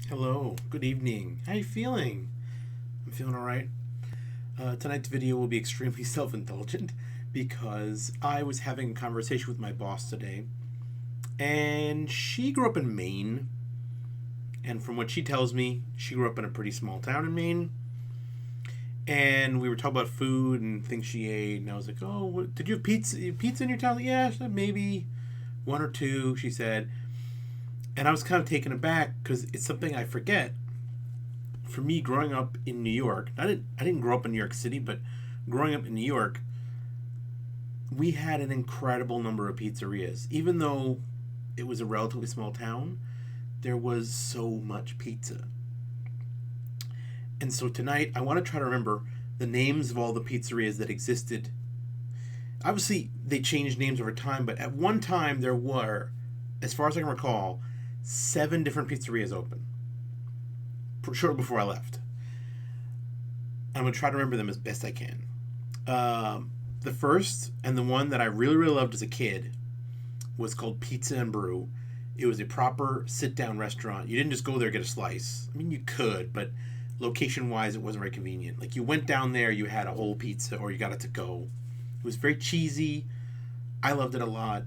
Hello, good evening. How you feeling? I'm feeling all right. Tonight's video will be extremely self-indulgent because I was having a conversation with my boss today, and she grew up in Maine. And from what she tells me, she grew up in a pretty small town in Maine. And we were talking about food and things she ate, and I was like, "Oh, did you have pizza in your town?" Yeah, she said, maybe one or two. She said, and I was kind of taken aback because it's something I forget. For me, growing up in New York, I didn't grow up in New York City, but growing up in New York, we had an incredible number of pizzerias. Even though it was a relatively small town, there was so much pizza. And so tonight, I want to try to remember the names of all the pizzerias that existed. Obviously, they changed names over time, but at one time there were, as far as I can recall, seven different pizzerias open shortly before I left. I'm going to try to remember them as best I can. The first and the one that I really, really loved as a kid was called Pizza N Brew. It was a proper sit down restaurant. You didn't just go there and get a slice. I mean, you could, but location wise, it wasn't very convenient. Like, you went down there, you had a whole pizza, or you got it to go. It was very cheesy. I loved it a lot.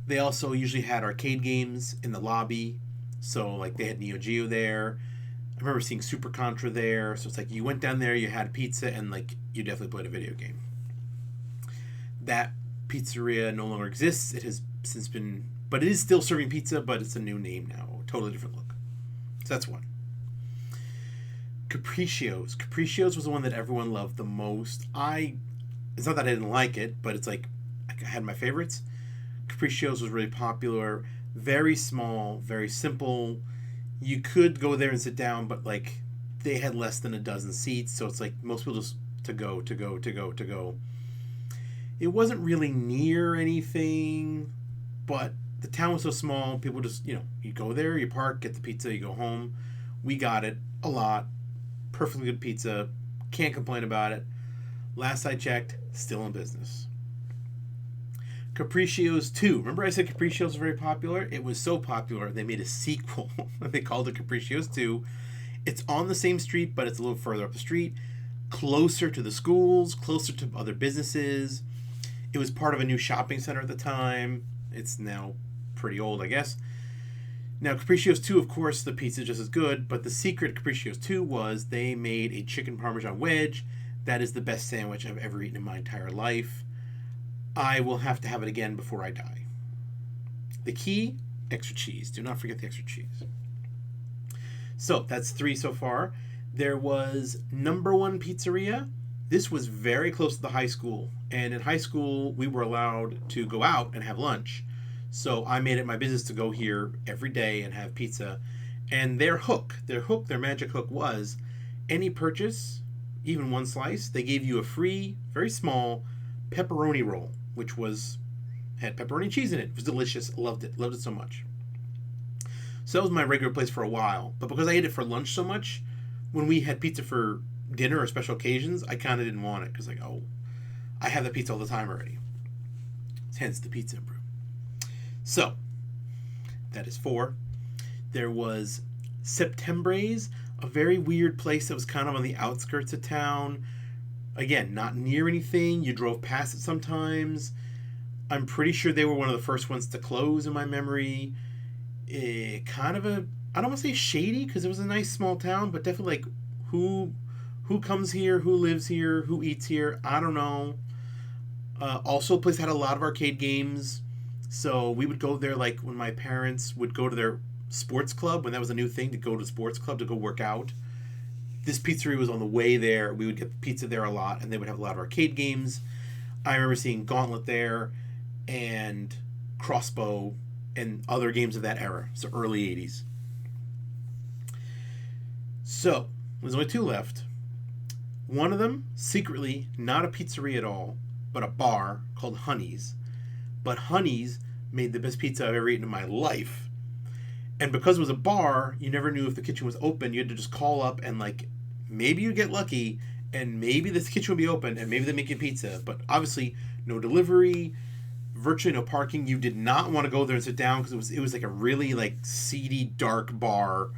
They also usually had arcade games in the lobby. So, like, they had Neo Geo there. I remember seeing Super Contra there. So it's like you went down there, you had pizza, and like you definitely played a video game. That pizzeria no longer exists. It has since been, but it is still serving pizza, but it's a new name now, a totally different look. So that's one. Capricios. Capricios was the one that everyone loved the most. It's not that I didn't like it, but it's like I had my favorites. Capricios was really popular. Very small, very simple. You could go there and sit down, but like they had less than a dozen seats, so it's like most people just to go, to go, to go, to go. It wasn't really near anything, but the town was so small, people just, you go there, you park, get the pizza, you go home. We got it a lot. Perfectly good pizza. Can't complain about it. Last I checked, still in business. Capricios 2. Remember I said Capricios was very popular? It was so popular, they made a sequel. They called it Capricios 2. It's on the same street, but it's a little further up the street, closer to the schools, closer to other businesses. It was part of a new shopping center at the time. It's now pretty old, I guess. Now, Capricios 2, of course, the pizza is just as good, but the secret of Capricios 2 was they made a chicken parmesan wedge. That is the best sandwich I've ever eaten in my entire life. I will have to have it again before I die. The key, extra cheese. Do not forget the extra cheese. So that's three so far. There was number one pizzeria. This was very close to the high school. And in high school, we were allowed to go out and have lunch. So I made it my business to go here every day and have pizza. And their magic hook was any purchase, even one slice, they gave you a free, very small pepperoni roll, which had pepperoni cheese in it. It was delicious. Loved it so much. So that was my regular place for a while. But because I ate it for lunch so much, when we had pizza for dinner or special occasions, I kind of didn't want it because I have that pizza all the time already. Hence the Pizza Brew. So that is four. There was Septembres, a very weird place that was kind of on the outskirts of town. Again, not near anything. You drove past it sometimes. I'm pretty sure they were one of the first ones to close in my memory. Kind of I don't want to say shady because it was a nice small town, but definitely like who comes here, who lives here, who eats here. I don't know. Also, a place that had a lot of arcade games. So we would go there like when my parents would go to their sports club, when that was a new thing to go to the sports club to go work out. This pizzeria was on the way there. We would get pizza there a lot, and they would have a lot of arcade games. I remember seeing Gauntlet there and Crossbow and other games of that era, so early 80s. So, there's only two left. One of them, secretly, not a pizzeria at all, but a bar called Honey's. But Honey's made the best pizza I've ever eaten in my life. And because it was a bar, you never knew if the kitchen was open. You had to just call up and like maybe you'd get lucky and maybe this kitchen would be open and maybe they make you pizza. But obviously no delivery, virtually no parking. You did not want to go there and sit down because it was like a really like seedy dark bar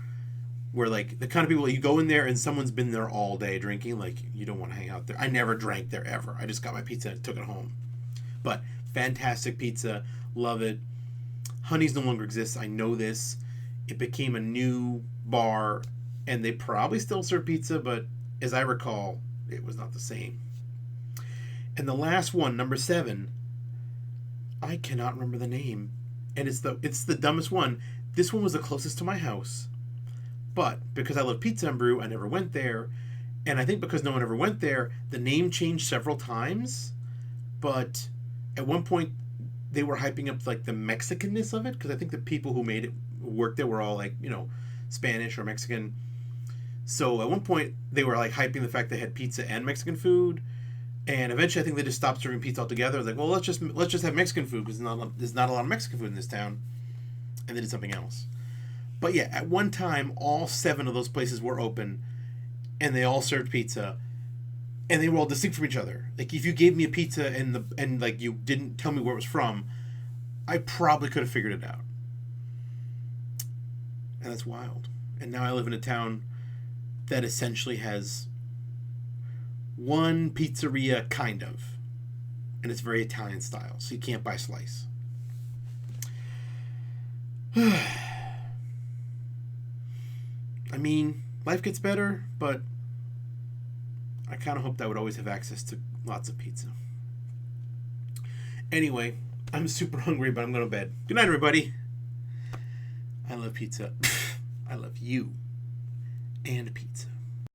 where like the kind of people you go in there and someone's been there all day drinking, like you don't want to hang out there. I never drank there ever. I just got my pizza and took it home. But fantastic pizza, love it. Honey's no longer exists. I know this. It became a new bar, and they probably still serve pizza, but as I recall, it was not the same. And the last one, number 7, I cannot remember the name, and it's the dumbest one. This one was the closest to my house, but because I love Pizza N Brew, I never went there, and I think because no one ever went there, the name changed several times. But at one point, they were hyping up like the Mexicanness of it, because I think the people who made it worked there were all like Spanish or Mexican. So at one point, they were like hyping the fact they had pizza and Mexican food. And eventually, I think they just stopped serving pizza altogether. Like, well, let's just have Mexican food because there's not a lot of Mexican food in this town, and they did something else. But yeah, at one time, all 7 of those places were open, and they all served pizza, and they were all distinct from each other. Like, if you gave me a pizza and like you didn't tell me where it was from, I probably could have figured it out. And that's wild. And now I live in a town that essentially has one pizzeria, kind of, and it's very Italian style, so you can't buy slice. I mean, life gets better, but I kind of hoped I would always have access to lots of pizza. Anyway, I'm super hungry, but I'm going to bed. Good night, everybody. I love pizza. I love you and pizza.